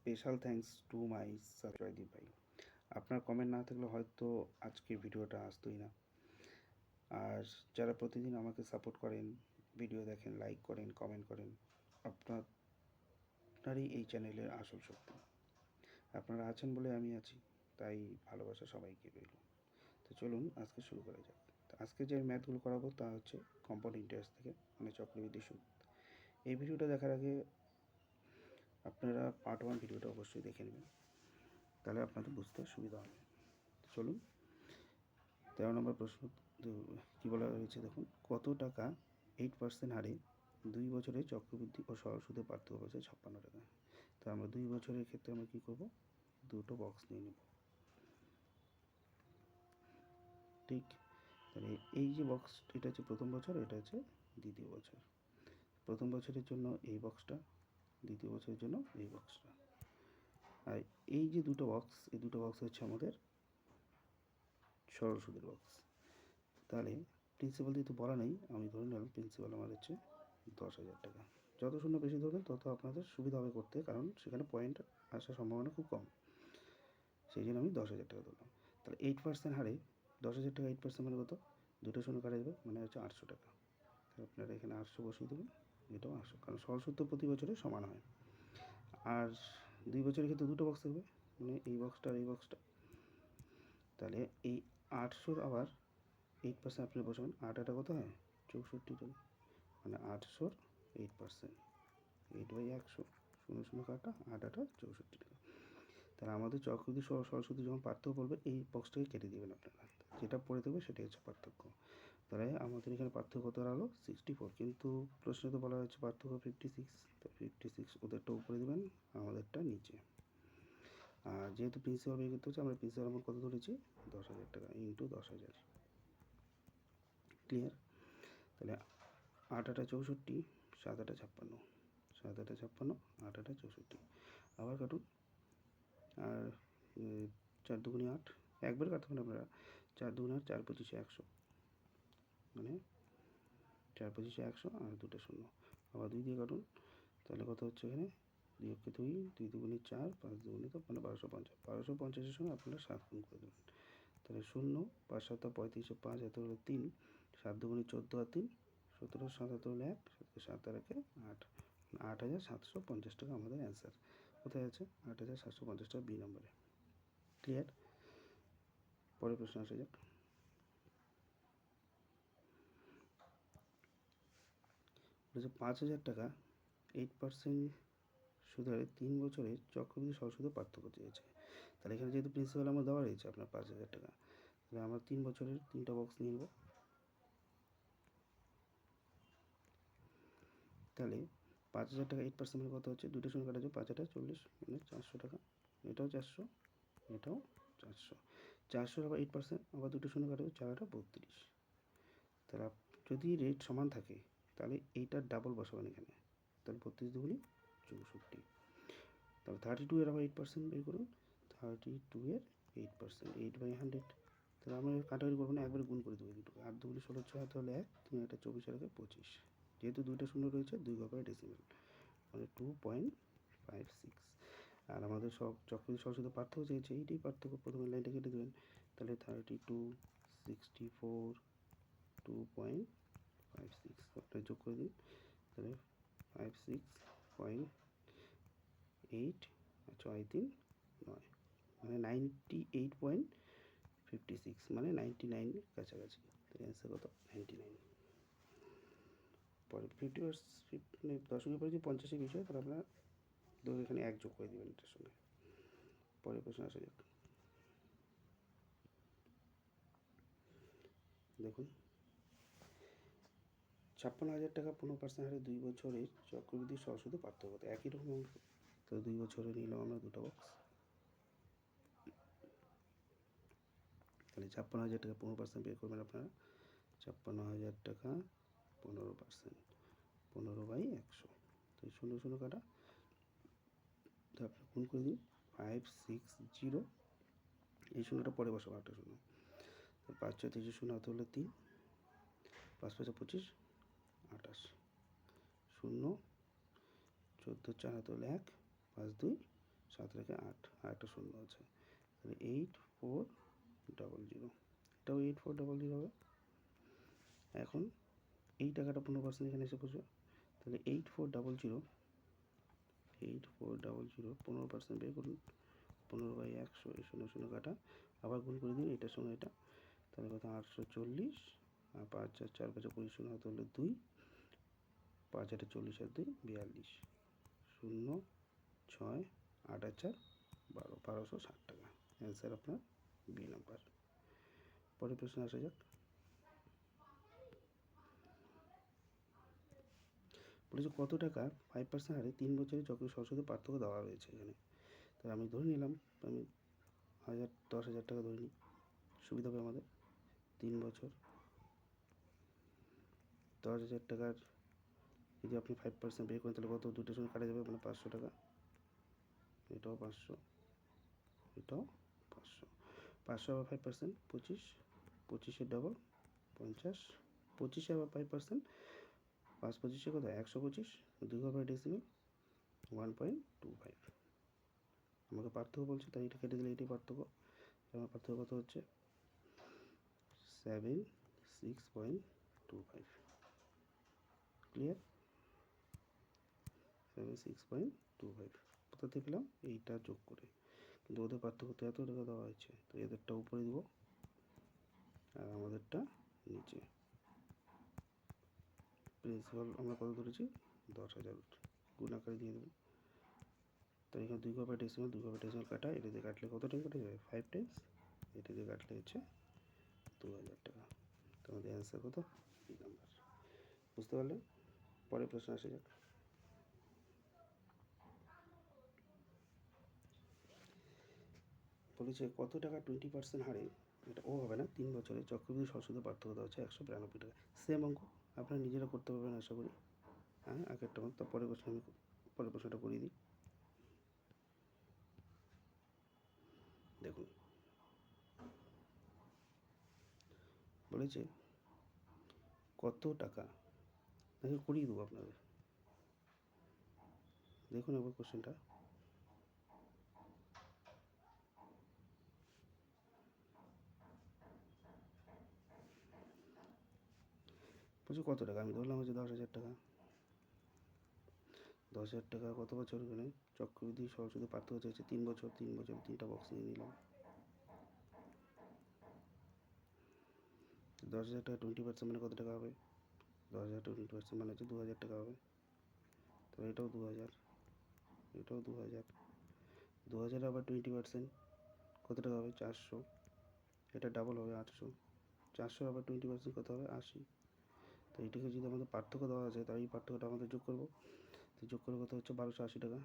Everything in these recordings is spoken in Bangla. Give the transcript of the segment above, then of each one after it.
Special thanks to my subscribe ভাই। আপনার কমেন্ট না থাকলে হয়তো আজকের ভিডিওটা আসতোই না। আর যারা প্রতিদিন আমাকে সাপোর্ট করেন, ভিডিও দেখেন, লাইক করেন, কমেন্ট করেন, আপনারই এই চ্যানেলের আসল শক্তি। আপনারা আছেন বলে আমি আছি, তাই ভালোবাসা সবাইকে রইল। তো চলুন আজকে শুরু করা যাক। তো আজকে যে ম্যাথগুলো করাবো তা হচ্ছে কম্পাউন্ড ইন্টারেস্ট থেকে, মানে চক্রবৃদ্ধি সুদ। এই ভিডিওটা দেখার আগে আপনারা পার্ট 1 ভিডিওটা অবশ্যই দেখে নেবেন, তাহলে আপনাদের বুঝতে সুবিধা হবে। চলুন 13 নম্বর প্রশ্ন কী বলা হয়েছে দেখুন। কত টাকা 8% হারে 2 বছরে চক্রবৃদ্ধি ও সরল সুদের পার্থক্য হচ্ছে 56 টাকা। তো আমরা 2 বছরের ক্ষেত্রে আমরা কী করব, দুটো বক্স নিয়ে নেব। ঠিক, তাহলে এই যে বক্স, এটা হচ্ছে প্রথম বছর, এটা হচ্ছে দ্বিতীয় বছর। প্রথম বছরের জন্য এই বক্সটা, দ্বিতীয় বছরের জন্য এই বক্সটা। আর এই যে দুটো বক্স, এই দুটো বক্স হচ্ছে আমাদের সরল সুদের বক্স। তাহলে প্রিন্সিপাল যেহেতু বলা নেই, আমি ধরে নিলাম প্রিন্সিপাল আমার হচ্ছে 10,000 টাকা। যত শূন্য বেশি ধরবেন তত আপনাদের সুবিধা হবে করতে, কারণ সেখানে পয়েন্ট আসার সম্ভাবনা খুব কম। সেই জন্য আমি 10,000 টাকা ধরলাম। তাহলে 8% হারে 10,000 টাকা, 8% মানে কত, দুটো শূন্য কাটা যাবে, মানে হচ্ছে 800 টাকা। তাহলে আপনারা এখানে 800 বসিয়ে দেবেন, এটাও 800, কারণ সরল সুদ তো প্রতি বছরে সমান হয়। আর 2 বছরের ক্ষেত্রে দুটো বক্স থাকবে, মানে এই বক্সটা আর এই বক্সটা। তাহলে এই 800 আবার 8% আপনি বসাবেন, 8 কত হয়, 64 টাকা, মানে 800 8%, 8/100, শূন্য শূন্য কাটা, 8 64 টাকা। তাহলে আমাদের চক্রবৃদ্ধি সরস্বতী যখন পার্থক্য পড়বে, এই বক্সটাকে কেটে দেবেন আপনারা, যেটা পড়ে দেবে সেটাই হচ্ছে পার্থক্য। তাহলে আমাদের এখানে পার্থক্য কত দাঁড়ালো, 64, কিন্তু প্রশ্নে তো বলা হয়েছে পার্থক্য 56, তো 56 ওদেরটা উপরে দেবেন, আমাদেরটা নিচে। আর যেহেতু প্রিন্সিপাল বের করতে হচ্ছে, আমরা প্রিন্সিপাল আমার কত ধরেছি, 10,000 টাকা ইন্টু 10,000। ক্লিয়ার? তাহলে 8 64, 7 56, 7 56, 8 64, আবার কাটুন। আর 4 দুগুণে 8, একবার কাটতে পারেন আপনারা, 4 দুগুণে 8, 4 25 100, মানে 4 25 100 আর দুটো শূন্য, আবার 2 দিয়ে কাটুন। তাহলে কত হচ্ছে এখানে, 2 অক্ষে 2, 2 দুগুণে 4, 5 দুগুণে তো, মানে 1250, 1250-এর সঙ্গে আপনারা 7 গুণ করে দেবেন। তাহলে 0, 5 7 35, 5 এত হলো 3, 7 দুগুণে 14 আর 3 17, 7 এত হলো 1, 7 আর 1 8, 8,750 টাকা আমাদের অ্যান্সার। কোথায় আছে, 8,750 টাকা বি নম্বরে। ক্লিয়ার? পরের প্রশ্ন আসা যাক। বলেছে 5,000 টাকা 8% সুদের 3 বছরের চক্রবৃদ্ধি সরল পার্থক্য চেয়েছে। তাহলে এখানে যেহেতু প্রিন্সিপাল আমার দেওয়া রয়েছে আপনার 5,000 টাকা, তাহলে আমরা 3 বছরের 3টা বক্স নিয়ে নেব। তাহলে 5,000 টাকা 8% মানে কত হচ্ছে, দুটো শূন্য কাটা যাবে, 5 8 40, মানে 400 টাকা। এটাও 400, এটাও 400, 400 আবার 8%, আবার দুটো শূন্য কাটা যাবে, 4 8 32। তাহলে যদি রেট সমান থাকে তাহলে এইটার ডাবল বসাবেন এখানে, তাহলে 32 দুগুণে 64। তাহলে 32 এর আবার 8% বের করুন, 32 এর 8%, 8/100। তাহলে আমরা কাটাকাটি করবো না, একবারে গুণ করে দেবো দুটোকে, 8 দুগুণে 16, 6 হাতে হলে 1, 3 একটা 24 আর 25, যেহেতু দুইটা শূন্য রয়েছে 2 ঘরে ডেসিমেল, মানে 2.56। আর আমাদের সব চক্রবৃদ্ধি সরস্বতী পার্থক্য চেয়েছে, এইটাই পার্থক্য, প্রথমে লাইনটা কেটে দেবেন। তাহলে 32, 64, 2.56 আপনার যোগ করে দিন, তাহলে 56.8 আর 6 3 9, মানে 98.56, মানে 99 কাছাকাছি। তো অ্যান্সার কত, 99। পরে 50 মানে দশমিক পরে যে 50-এর বিষয়, তাহলে আপনারা ধরুন এখানে 1 যোগ করে দেবেন এটার সঙ্গে। পরের প্রশ্ন আসা যাক। দেখুন 56,000 টাকা 15% হারে 2 বছরের চক্রবৃদ্ধি সরস্বতী পার্থক্য, একই রকম অঙ্ক। তো 2 বছরে নিলাম আমরা দুটো বক্স। তাহলে 56,000 টাকা 15% বের করবেন আপনারা। 56,000 টাকা 15%, 15/100, তো 0 0 কাটা, তো আপনি গুণ করে দিন, 560, এই শূন্যটা পরে বসাবো, একটা শূন্য। তো 5 6 3 শূন্য হাতে হলো 3, 5 5 25, 28, 0 14 4 হাতে হলো 1, 5 2 7 রেখে 8, আর একটা শূন্য আছে, তাহলে 8400, এটাও 8400 হবে। এখন এই টাকাটা 15% এখানে এসে বসবে, তাহলে 8400, 15% বের করুন, 15/100, এই 0 0 কাটা, আবার গুণ করে দিন এটার সঙ্গে এটা, তাহলে কত 840, আর 5 4 4 5 20, 0 হাতে হলে 2, 5 8 40 আর 2 42, 0 6 8 আর 4 12, 1260 টাকা। অ্যান্সার আপনার বি নাম্বার। পরের প্রশ্ন আসা যাক। বলেছে কত টাকা 5% হারে 3 বছরের চক্র সরস্বতী পার্থক্য দেওয়া রয়েছে এখানে। তাহলে আমি ধরে নিলাম, আমি 10,000 টাকা ধরে নিই, সুবিধা হবে আমাদের। 3 বছর 10,000 টাকার যদি আপনি 5% বের করেন, তাহলে কত, দুটোর সঙ্গে কাটা যাবে, মানে 500 টাকা, এটাও 500, এটাও 500, 500 আবার 5%, 25, 25-এর ডবল 50, 25 আবার 5%, 5 25-এ কত 125, 2 ঘর বাই ডেসিমেল 1.25। আমাকে পার্থক্য বলছে, তাই এটা কেটে দিলে এটাই পার্থক্য। আমার পার্থক্য কত হচ্ছে 76.25। ক্লিয়ার? 76.25 কোথাতে পেলাম, এইটা যোগ করে, কিন্তু ওদের পার্থক্য তো এত টাকা দেওয়া হয়েছে, তো এদেরটা উপরে দেবো আর আমাদেরটা নিচে। প্রিন্সিপাল আমরা কত ধরেছি 10,000, গুণ আকারে দিয়ে দেবো। তো এখানে 2 ঘর বাই ডেসিমাল, 2 ঘর বাই ডেসিমাল কাটা, এটা দিয়ে কাটলে কত টাকা কাটা যাবে 5 টাইমস, এটা দিয়ে কাটলে হচ্ছে 2,000 টাকা। তো আমাদের অ্যান্সার কত, বি নাম্বার। বুঝতে পারলেন? পরের প্রশ্ন আসা যাক। বলেছে কত টাকা 20% হারে, এটা ও হবে না, 3 বছরে চক্রবৃদ্ধি সরস্বতী পার্থক্য দেওয়া হচ্ছে 192 টাকা। সেম অঙ্ক, আপনারা নিজেরা করতে পারবেন আশা করি। হ্যাঁ, আগেরটা মতো। পরের প্রশ্ন আমি পরের প্রশ্নটা করিয়ে দিই। দেখুন বলেছে কত টাকা, আমি করিয়ে দেবো আপনাদের, দেখুন একবার কোশ্চেনটা। বলছে কত টাকা, আমি ধরলাম হচ্ছে 10,000 টাকা। 10,000 টাকা কত বছর, এখানে চক্রবৃদ্ধি সরস্বতী পার্থক্য চাইছে 3 বছর, 3 বছর 3টা বক্স নিয়ে নিলাম। 10,000 টাকা 20% মানে কত টাকা হবে, 10,000 টাকা 20% মানে হচ্ছে 2,000 টাকা হবে। তো এটাও 2,000, এটাও 2,000, 2,000 আবার 20% কত টাকা হবে 400, এটা ডাবল হবে 800, 400 আবার 20% কত হবে 80। তো এইটাকে যদি আমাদের পার্থক্য দেওয়া আছে, তাহলে এই পার্থক্যটা আমাদের যোগ করবো, তো যোগ করে কত হচ্ছে 1,280 টাকা।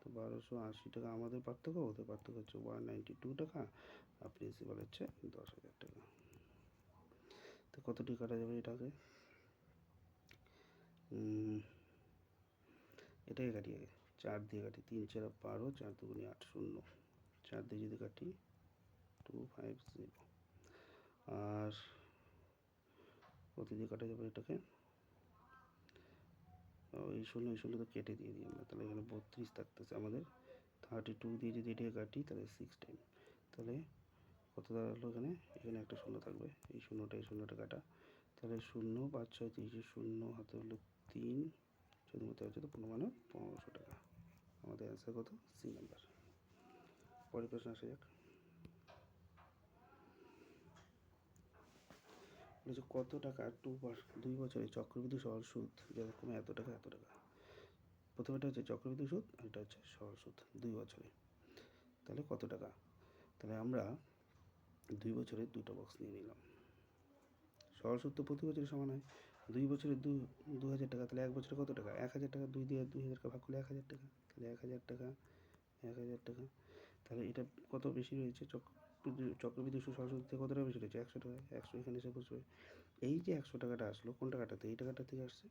তো 1,280 টাকা আমাদের পার্থক্য, ওদের পার্থক্য হচ্ছে 192 টাকা, আর প্রিন্সিপাল হচ্ছে 10,000 টাকা। তো কতটি কাটা যাবে এটাকে, এটাকে কাটি আগে, 4 দিয়ে কাটি, 3 4 12, 4 2 8 0, 4 দিয়ে যদি কাটি 250, আর কত দিয়ে কাটা যাবে এটাকে, এই 0 এই 0 তো কেটে দিয়ে দিই আমরা, তাহলে এখানে 32 থাকতেছে আমাদের। 32 দিয়ে যদি এটাকে কাটি তাহলে 6 টাইম, তাহলে কত দাঁড়ালো এখানে, এখানে একটা 0 থাকবে, এই 0টা এই 0টা কাটা, তাহলে 0 5 6 30, 0 হাতে হলো 3, 14 13 14 মানে 1,500 টাকা। আমাদের অ্যান্সার কত, সি নাম্বার। পরের প্রশ্ন আসা যাক। বলেছে কত টাকা 2 বছরে চক্রবৃদ্ধি সরল সুদ যেরকম এত টাকা এত টাকা। প্রথমটা হচ্ছে চক্রবৃদ্ধি সুদ, আর এটা হচ্ছে সরল সুদ 2 বছরে, তাহলে কত টাকা। তাহলে আমরা 2 বছরে 2টা বক্স নিয়ে নিলাম। সরল সুদ তো প্রতি বছরের সমান হয়, 2 বছরে 2,000 টাকা, তাহলে 1 বছরে কত টাকা 1,000 টাকা, 2 দিয়ে 2,000 টাকা ভাগ করলে 1,000 টাকা, তাহলে 1,000 টাকা 1,000 টাকা। তাহলে এটা কত বেশি রয়েছে, চক্রবৃদ্ধি সুদ সরল সুদ থেকে কত টাকা বেশি রয়েছে 100 টাকা, 100 এখানে এসে বসবে। এই যে 100 টাকাটা আসলো কোন টাকাটাতে, এই টাকাটা থেকে আসছে,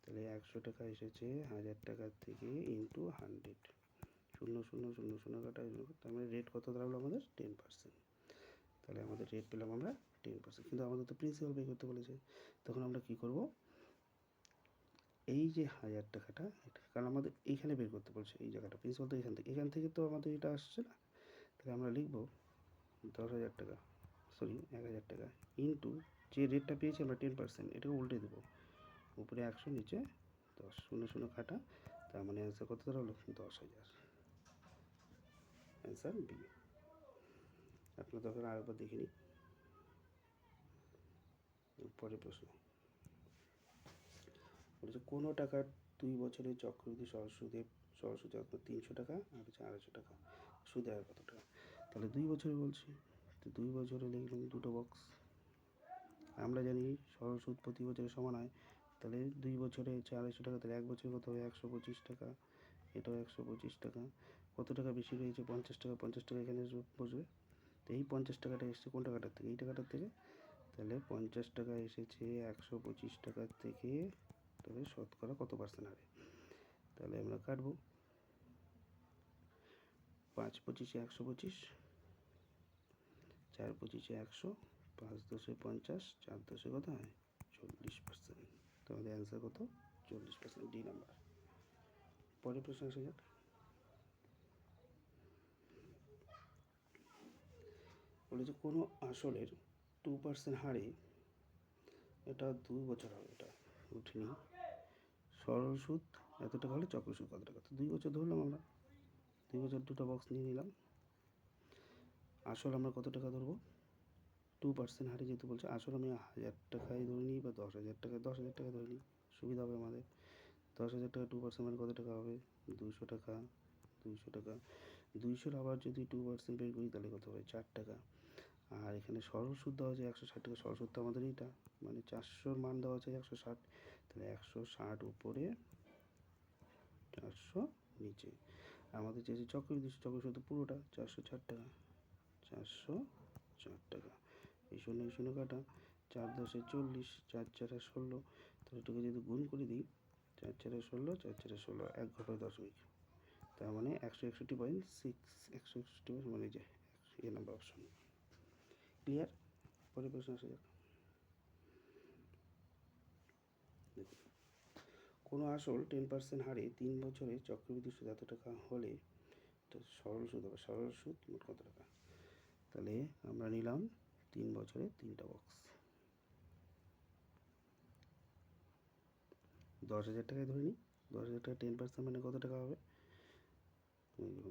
তাহলে 100 টাকা এসেছে 1,000 টাকার থেকে ইন্টু 100, 0 0 0 0 কাটা, তার মানে রেট কত দাঁড়ালো আমাদের 10%। তাহলে আমাদের রেট পেলাম আমরা 10%, কিন্তু আমাদের তো প্রিন্সিপাল পে করতে বলেছে, তখন আমরা কী করব, এই যে 1000 টাকাটা, এটা কারণ আমাদের এইখানে বের করতে বলছে, এই জায়গাটা প্রিন্সিপাল তো এখান থেকে তো আমাদের এটা আসছে না, তাহলে আমরা লিখব 10,000 টাকা, সরি 1000 টাকা ইন্টু যে রেটটা পেয়েছি আমরা 10%, এটাকে উল্টে দেবো, উপরে 100 নিচে 10, শূন্য শূন্য কাটা, তার মানে অ্যান্সার কত দাঁড়ালো? 10,000। Answer B. আপনার দরকার আরেকবার দেখে নিই। পরের প্রশ্ন বলেছে কোনো টাকার 2 বছরের চক্রবৃদ্ধি সরল সুদে আপনার 300 টাকা আর হচ্ছে 250 টাকা, সুদে আর কত টাকা? তাহলে 2 বছরে বলছি, তো 2 বছরে লিখলাম দুটো বক্স। আমরা জানি সরল সুদ প্রতি বছরে সমান হয়, তাহলে 2 বছরে হচ্ছে 250 টাকা, তাহলে 1 বছরে কত হবে? 125 টাকা, এটাও 125 টাকা। কত টাকা বেশি রয়েছে? 50 টাকা, 50 টাকা এখানে বসবে। তো এই 50 টাকাটা এসছে কোন টাকাটার থেকে? এই টাকাটার থেকে। তাহলে 50 টাকা এসেছে 125 টাকার থেকে, তবে শতকরা কত পার্সেন্ট হারে? তাহলে আমরা কাটবো, 5 পঁচিশে 125, 4 পঁচিশে 100, 5 10 50, 4 10 কত হয়? 40%। তো আমাদের অ্যান্সার কত? 40%, ডি নাম্বার। পরের প্রশ্ন আসা যাক। বলেছে কোনো আসলের 2% হারে, এটা 2 বছর হবে, এটা উঠিনি, সরল সুদ এত টাকা হলে চক্র সুদ কত টাকা? তো 2 বছর ধরলাম আমরা, 2 বছর দুটো বক্স নিয়ে নিলাম। আসল আমরা কত টাকা ধরবো? 2% হারে যেহেতু বলছে, আসল আমি 1000 টাকায় ধরে নিই বা 10,000 টাকায়, 10,000 টাকা ধরে নিই, সুবিধা হবে আমাদের। 10,000 টাকা 2% মানে কত টাকা হবে? 200 টাকা, 200 টাকা। 200 আবার যদি 2% বের করি তাহলে কত হবে? 4 টাকা। আর এখানে সরল সুদ দেওয়া আছে 160 টাকা, সরল সুদ তো আমাদের এইটা, মানে 400-র মান দেওয়া আছে 160, তাহলে 160 উপরে 400 নিচে। আমাদের চেয়েছে চক্রবৃদ্ধি সুদ পুরোটা 404 টাকা, 404 টাকা। এই শূন্য কাটা, 4 10 40, 4 4 16, তাহলে এটাকে যদি গুণ করে দিই, 4 4 16, 4 4 16, 1 ঘটায় দশমিক, তার মানে 161.6, 161 মানে যে এ নাম্বার অপশন। ক্লিয়ার? পরের প্রশ্ন আসা যাক। দেখুন, কোনো আসল 10% হারে 3 বছরে চক্রবৃদ্ধি সুদ এত টাকা হলে, তো সরল সুদ হবে, সরল সুদ মোট কত টাকা? তাহলে আমরা নিলাম 3 বছরে 3টা বক্স, 10,000 টাকায় ধরে নিই। 10,000 টাকা 10% মানে কত টাকা হবে?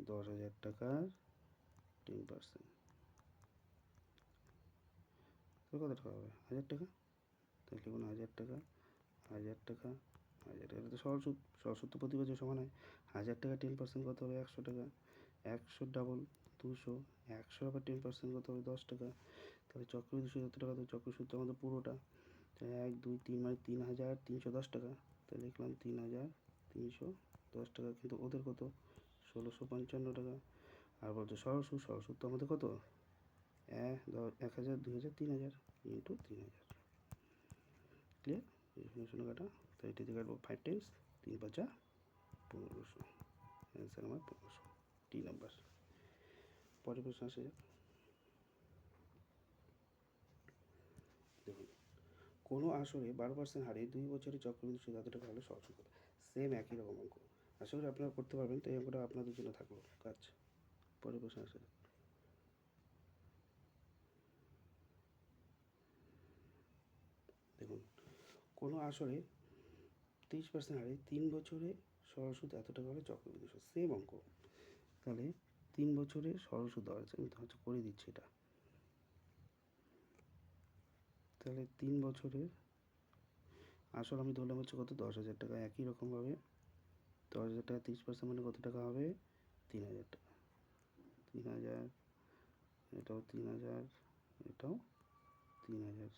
10,000 টাকার 10% কত টাকা হবে? 1,000 টাকা। তাহলে লিখুন 1,000 টাকা, 1,000 টাকা, 1,000 টাকা, তো সরল সুদ, সরল সুদ তো প্রতি বছর সমান হয়। 1,000 টাকা 10% কত হবে? 100 টাকা, 100 ডাবল 200, 100 আবার 10% কত হবে? 10 টাকা। তাহলে চক্রবৃদ্ধি সুদ এত টাকা, তো চক্র সুদ তো আমাদের পুরোটা, তাহলে 1 2 3 মানে 3,310 টাকা। তাহলে লিখলাম 3,310 টাকা, কিন্তু ওদের কত? 1,655 টাকা। আর বলছে সরল সুদ, সরল সুদ তো আমাদের কত? 1,000, 2,000, 3,000 ইন্টু 3,000। ক্লিয়ার? শূন্য কাটা, তো এটি দিয়ে কাটবো 5 টাইমস, 3 5 1500, অ্যান্সার আমার 1500, ডি নাম্বার। পরের প্রশ্ন আসে যাক। দেখুন, কোনো আসরে 12% হারে 2 বছরে চক্রবৃদ্ধি সুদ এত টাকা হলে সরল সুদ কত? সেম একই রকম অঙ্ক, আশা করি আপনারা করতে পারবেন, তো এই অঙ্কটা আপনাদের জন্য থাকলো কাজ। পরের প্রশ্ন আসে যাক। দেখুন, কোনো আসরে 30% হারে 3 বছরে সরল সুদ এত টাকা হলে চক্রবৃদ্ধি সুদ, সেম অঙ্ক। তাহলে 3 বছরে সরল সুদ দেওয়া আছে, আমি হচ্ছে করে দিচ্ছি এটা। তাহলে 3 বছরের আসল আমি ধরলাম হচ্ছে কত? 10,000 টাকা। একই রকমভাবে 10,000 টাকা 30% মানে কত টাকা হবে? 3,000 টাকা। 3,000, এটাও 3,000, এটাও 3,000।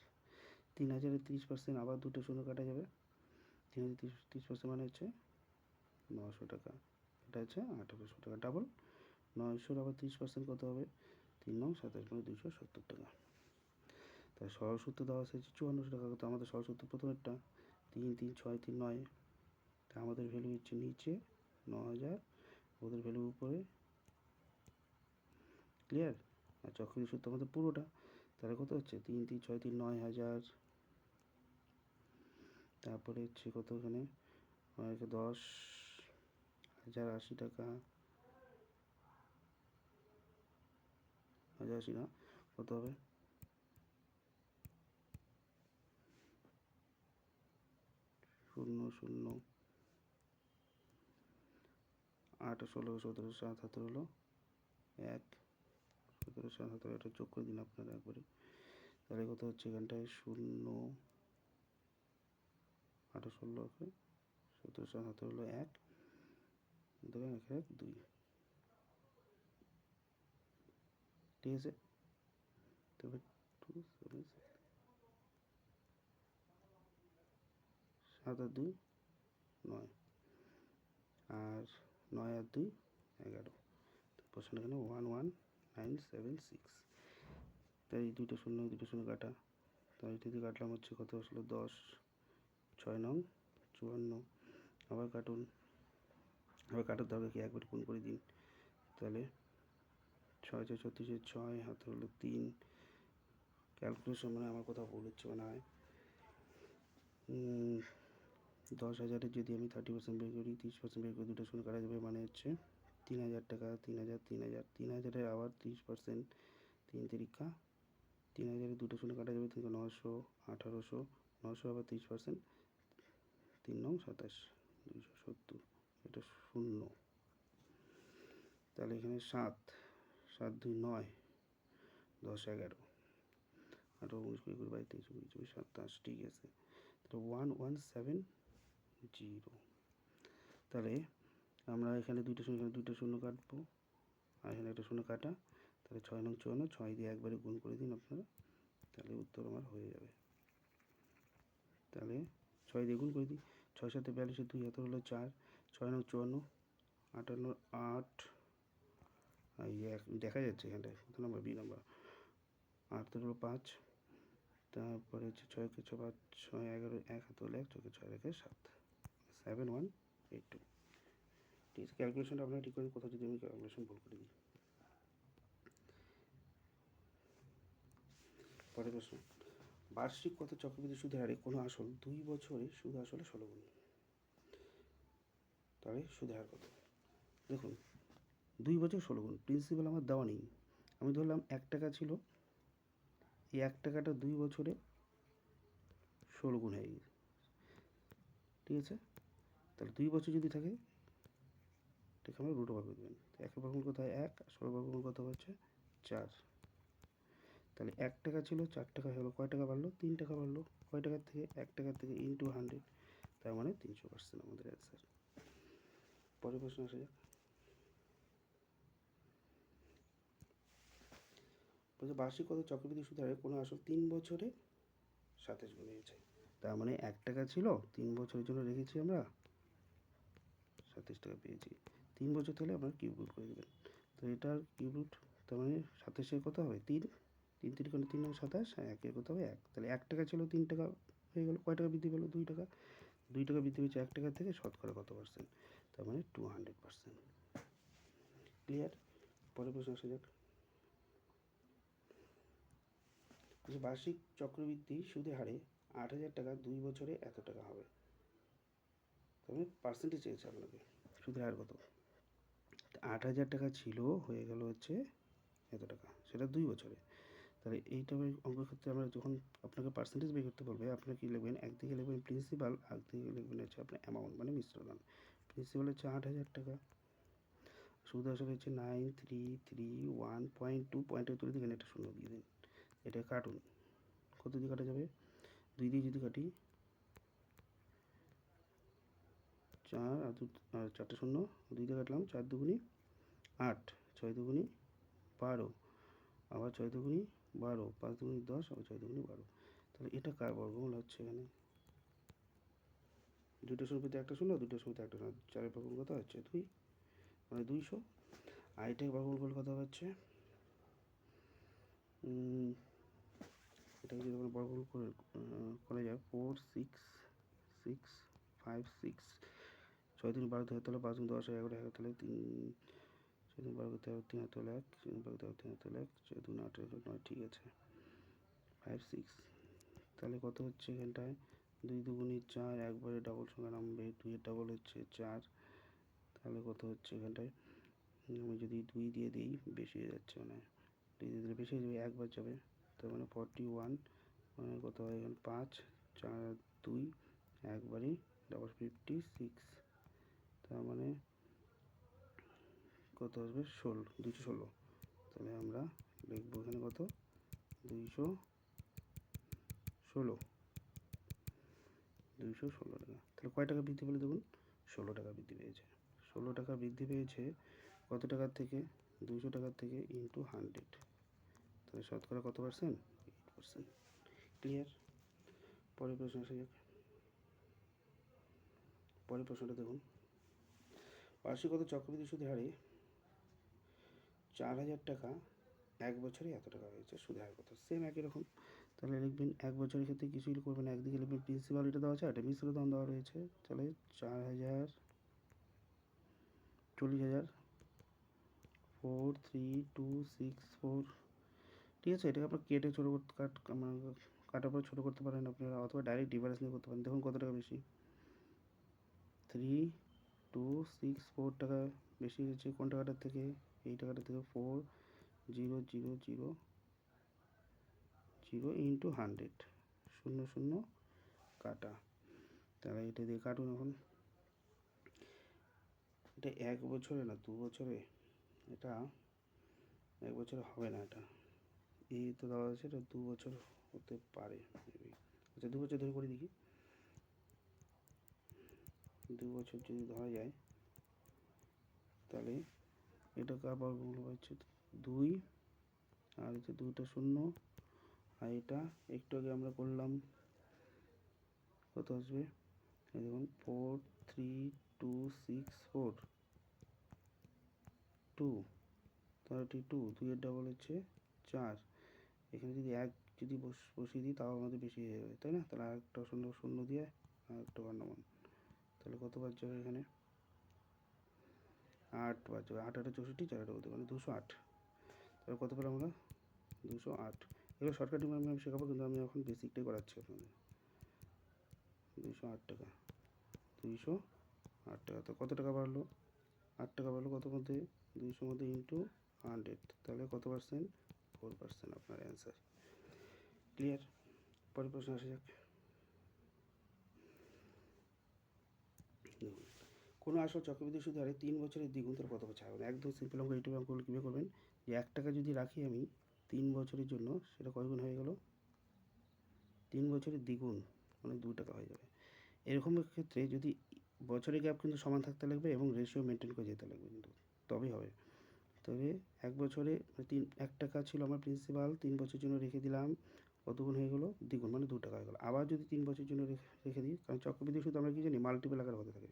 3,000-এর 30% আবার দুটো শূন্য কাটা যাবে। 3,000 30% মানে হচ্ছে 900 টাকা। এটা হচ্ছে 1,800 টাকা, ডাবল 900-র আবার 30% কত হবে? 3 9 27 মানে 270 টাকা। তাই সরল সূত্র দেওয়া আছে 5400 টাকা, তো আমাদের সরল সূত্র প্রথমেরটা 3 3 6 3 9, তা আমাদের ভ্যালু হচ্ছে নিচে 9,000, ওদের ভ্যালু উপরে। ক্লিয়ার? আর চক্রবৃদ্ধি সূত্র আমাদের পুরোটা, তাহলে কত হচ্ছে? 3 3 6 3 9,000, তারপরে হচ্ছে কত এখানে একে 10 হাজার 80 টাকা, 1080 না, কত হবে? 0 0 8 16 17 77 হলো 1 17 77, এটা যোগ করে দিন আপনারা একবারে। তাহলে কত হচ্ছে এখানটায়? 0 8 16 17 77 হলো 1, দেখেন এখানে 2, ঠিক আছে। তবে 2 7 7 আর 2 9, আর 9 আর 2 11, পোর্শন এখানে 11976। তাই এই দুটো শূন্য কাটা, তাই যদি কাটলাম হচ্ছে কত আসলো? 10 6 9 54, আবার কাটুন, আবার কাটার দরকার কি, একবার গুণ করে দিন। তাহলে 6 6 36, 6 হাতে হলো 3, ক্যালকুলেশন মানে আমার কথা ভুল হচ্ছে মনে হয়। 10,000-এর যদি আমি 30% বের করি, 30% বের করে দুটো শূন্য কাটা যাবে, মানে হচ্ছে 3,000 টাকা, 3,000 3,000 3,000-এর আবার 30%, 3 তিরিকা 3,000-এর দুটো শূন্য কাটা যাবে, 900 1800, 900 আবার 30%, 3 9 27, 270, এটা শূন্য। তাহলে এখানে 7 7 2 9 10 11 18 19 20 22 23 24 27, ঠিক আছে। তাহলে 1170। তাহলে আমরা এখানে দুইটা শূন্য কাটবো, আর এখানে একটা শূন্য কাটা, তাহলে 6 9 54, 6 দিয়ে একবারে গুণ করে দিন আপনারা, তাহলে উত্তর আমার হয়ে যাবে। তাহলে 6 দিয়ে গুণ করে দিই, 6 7 42, 2 হাতে হলো 4, 6 9 54, 58 8, এই দেখা যাচ্ছে এখানটায় কত নাম্বার? B number. 8 হলো 5, তারপরে হচ্ছে 6 কে 6 5 6 11, 1 হাতে হলো 1, 6 6 রেখে 7 7182, ঠিক আছে। ক্যালকুলেশনটা আপনারা ঠিক করেন, কোথাও যদি আমি ক্যালকুলেশন ভুল করে দিই। পরের প্রশ্ন, বার্ষিক কত চক্রবৃদ্ধি সুদের হারে কোনো আসল 2 বছরে সুদ আসলে 16 গুণ? তাহলে সুদের হার কত? দেখুন 2 বছর 16 গুণ, প্রিন্সিপাল আমার দেওয়া নেই, আমি ধরলাম 1 টাকা ছিল, এই 1 টাকাটা 2 বছরে 16 গুণ হয়ে গেছে, ঠিক আছে। তাহলে 2 বছর যদি থাকে, এটাকে আমরা রুট ওভার করে দেবেন। 1 বর্গমূল কত হয় 1, 16 বর্গমূল কত হচ্ছে 4। তাহলে 1 টাকা ছিল, 4 টাকা হলো, কয় টাকা বাড়লো? 3 টাকা বাড়লো। কয় টাকার থেকে? 1 টাকার থেকে, ইন্টু 100, তার মানে 300% আমাদের অ্যান্সার। পরের প্রশ্ন আসা যাক। বলছে বার্ষিক কত চক্রবৃদ্ধি সুদের হারে কোনো আসল 3 বছরে 27 গুণ হয়েছে। তার মানে 1 টাকা ছিল, 3 বছরের জন্য রেখেছি আমরা, 27 টাকা পেয়েছি। 3 বছর তাহলে আপনার কিউব রুট করে দেবেন। তো এটার কিউব রুট, তার মানে 27-এর কত হবে? 3 3 3 করে 3 9 27, আর 1-এর কত হবে 1। তাহলে 1 টাকা ছিল, 3 টাকা হয়ে গেল, কয় টাকা বৃদ্ধি পেলো? 2 টাকা। 2 টাকা বৃদ্ধি পেয়েছে 1 টাকা থেকে, শতকরা কত পার্সেন্ট? তার মানে 200%। ক্লিয়ার? পরের প্রশ্ন আসা যাক। বার্ষিক চক্রবৃদ্ধি সুদের হারে 8,000 টাকা 2 বছরে এত টাকা হবে। তবে পার্সেন্টেজ চেয়েছে আপনাকে, সুদের হার কত? 8,000 টাকা ছিল, হয়ে গেল হচ্ছে এত টাকা, সেটা 2 বছরে। তাহলে এইটা অঙ্কের ক্ষেত্রে আমরা যখন আপনাকে পার্সেন্টেজ বের করতে বলবে, আপনারা কী লিখবেন? একদিকে লিখবেন প্রিন্সিপাল, একদিকে লিখবেন হচ্ছে আপনার অ্যামাউন্ট, মানে মিশ্রধন। প্রিন্সিপাল হচ্ছে 8,000 টাকা, সুদ আসলে হচ্ছে 9331.2, পয়েন্টের তুলে দিকেন, একটা শূন্য দিয়ে দিন, এটা কাটুন। কত দিয়ে কাটা যাবে? 2 দিয়ে যদি কাটি, 4 আর 4টে শূন্য, 2 দিয়ে কাটলাম, 4 দুগুণি 8, 6 দুগুণি 12, আবার 6 দুগুণি 12, 5 দুগুণি 10, আবার 6 দুগুণি 12। তাহলে এটা কার বর্গমূল হচ্ছে? এখানে দুটো শূন্যতে একটা শূন্য, দুটো শূন্যতে একটা শূন্য, 4-এর বর্গমূল কত হচ্ছে? 2, মানে 200। আর এটাকে বর্গমূল করলে কত হচ্ছে? এটাকে যদি আমরা বর্গমূল করা যায়, 4 6 6 5 6, 6 3 12 ধরে, তাহলে 5 10 11 11, তাহলে 3 6 3 12 13 3 হাতে হলো 1, 6 3 12 13 3 হাতে হলো 1, 6 2 8 9, ঠিক আছে 5 6। তাহলে কত হচ্ছে এখানটায়? 2 দুগুণি 4, একবারে ডাবল সংখ্যা নামবে, 2 এর ডাবল হচ্ছে 4, তাহলে কত হচ্ছে এখানটায়, আমি যদি 2 দিয়ে দিই বেশি হয়ে যাচ্ছে, মানে 2 দিয়ে দিলে বেশি হয়ে যাবে, একবার যাবে, তার মানে 41, মানে কত হয় এখানে 5, 4, 2, একবারই ডাবল 56, তার মানে কত আসবে 216, তাহলে আমরা লিখবো এখানে কত 216 টাকা। তাহলে কয় টাকা বৃদ্ধি পেলে দেখুন 16 টাকা বৃদ্ধি পেয়েছে। 16 টাকা বৃদ্ধি পেয়েছে কত টাকার থেকে, 200 টাকার থেকে ইন্টু 100, তাহলে শতকরা কত পার্সেন্ট, 8%। ক্লিয়ার? পরের প্রশ্ন আসা যাক। পরের প্রশ্নটা দেখুন, বার্ষিকগত চক্রবৃদ্ধি সুদের হারে 4000 টাকা 1 বছরে এত টাকা হয়েছে, সুদের হার কত, সেম একই রকম। তাহলে লিখবেন 1 বছরের ক্ষেত্রে কিছুই করবেন, একদিকে লিখবেন প্রিন্সিপাল, এটা দেওয়া আছে, এটা মিশ্র দাম দেওয়া রয়েছে, তাহলে 4000, 40,000, 43264, ঠিক আছে। এটাকে আপনার কেটে ছোটো করতে কাটার পর ছোটো করতে পারেন আপনারা, অথবা ডাইরেক্ট ডিফারেন্স নিয়ে করতে পারেন। দেখুন কত টাকা বেশি, 3264 টাকা বেশি হয়েছে কোন টাকাটার থেকে, এই টাকাটার থেকে, 4000 ইন্টু 100, 00 কাটা, তাহলে এটা দিয়ে কাটুন। এখন এটা 1 বছরে না 2 বছরে, এটা 1 বছরে হবে না, এটা এই তো দেওয়া আছে, এটা 2 বছর হতে পারে মেবি। আচ্ছা 2 বছর ধরে করে দেখি, 2 বছর যদি ধরা যায়, তাহলে এটাকে আবার গুণ হচ্ছে 2, আর হচ্ছে 2টা 0, আর এটা একটু আগে আমরা করলাম, কত আসবে এই দেখুন 43264, 2 32, 2 এর ডাবল হচ্ছে 4, এখানে যদি 1 যদি বসিয়ে দিই তাও আমাদের বেশি হয়ে যাবে, তাই না? তাহলে আরেকটা 0 দিয়ে আরেকটা বর্ণমান, তাহলে কত বার যাবে এখানে 8 বার যাবে, 8 8 64, 4 বলতে মানে 208, তাহলে কত পেলাম আমরা 208। এগুলো শর্টকাট আমি শেখাবো, কিন্তু আমি এখন বেসিকটাই করাচ্ছি আপনাদের। 208 টাকা, 208 টাকা, তো কত টাকা বাড়লো, 8 টাকা বাড়লো, কত মধ্যে 200 মধ্যে ইন্টু 100, তাহলে কত পার্সেন্ট, 4% আপনার অ্যান্সার। ক্লিয়ার? পরের প্রশ্ন আসা যাক। কোনো আসল চক্রবৃদ্ধি সুদের হারে 3 বছরের দ্বিগুণ, তার কত বছর হবে, একদম সিম্পল অঙ্ক। এইটুকু অঙ্ক কীভাবে করবেন, যে 1 টাকা যদি রাখি আমি 3 বছরের জন্য, সেটা কয় গুণ হয়ে গেল, 3 বছরের দ্বিগুণ, মানে 2 টাকা হয়ে যাবে। এরকম ক্ষেত্রে যদি বছরের গ্যাপ কিন্তু সমান থাকতে লাগবে এবং রেশিও মেনটেন করে যেতে লাগবে, কিন্তু তবেই হবে। তবে 1 বছরে 1 টাকা ছিল আমার প্রিন্সিপাল, 3 বছরের জন্য রেখে দিলাম, কত গুণ হয়ে গেলো, দ্বিগুণ, মানে 2 টাকা হয়ে গেলো। আবার যদি 3 বছরের জন্য রেখে দিই, কারণ চক্রবৃদ্ধি সুদ আমরা কি জানি মাল্টিপল আকারে হতে থাকে,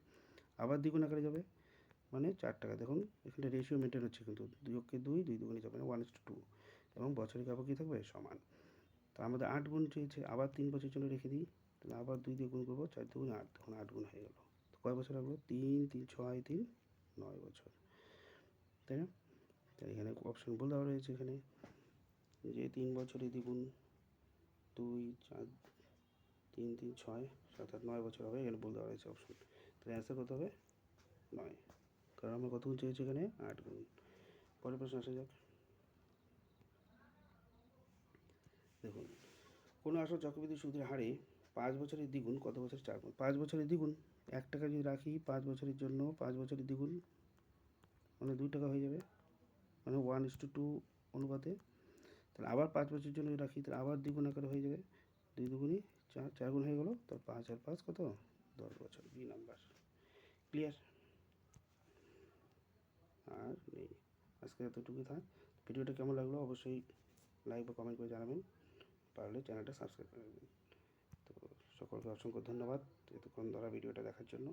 আবার দ্বিগুণ আকারে যাবে, মানে 4 টাকা। দেখুন এখানে রেশিও মেনটেন হচ্ছে, কিন্তু 2 কে 2, 2 দুগুণে যাবে না 1:2, এবং বছরের গ্যাপও কী থাকবে, সমান। তো আমাদের 8 গুণ চেয়েছে, আবার 3 বছরের জন্য রেখে দিই, তাহলে আবার 2 দিয়ে গুণ করবো, 4 2 8, তখন 8 গুণ হয়ে গেল। তো কয় বছর লাগলো, 3 3 6 3 9 বছর, তাই না? তাই এখানে অপশন ভুল দেওয়া রয়েছে, এখানে যে 3 বছরে দ্বিগুণ, 2 4 3 3 6 7 8 9 বছর হবে, এখানে ভুল দেওয়া রয়েছে অপশন। তাহলে অ্যান্সার কত হবে 9, কারণ আমরা কত গুণ চেয়েছি এখানে 8 গুণ। পরের প্রশ্ন আসা যাক। দেখুন, কোনো আসল চক্রবৃদ্ধি সুদের হারে 5 বছরের দ্বিগুণ কত বছর 4 গুণ, 5 বছরের দ্বিগুণ, 1 টাকা যদি রাখি 5 বছরের জন্য, 5 বছরের দ্বিগুণ মানে 2 টাকা হয়ে যাবে, মানে 1:2 অনুপাতে। তাহলে আবার 5 বছরের জন্য রাখি, তাহলে আবার দ্বিগুণ আকারে হয়ে যাবে, 2 দুগুণই 4, 4 গুণ হয়ে গেল, তো 5 আর 5 কত 10 বছর, বি নাম্বার। ক্লিয়ার? আর নেই, আজকে এতটুকুই থাক। ভিডিওটা কেমন লাগলো অবশ্যই লাইক বা কমেন্ট করে জানাবেন, পারলে চ্যানেলটা সাবস্ক্রাইব করে দেবেন। তো সকলকে অসংখ্য ধন্যবাদ এতক্ষণ ধরা ভিডিওটা দেখার জন্য।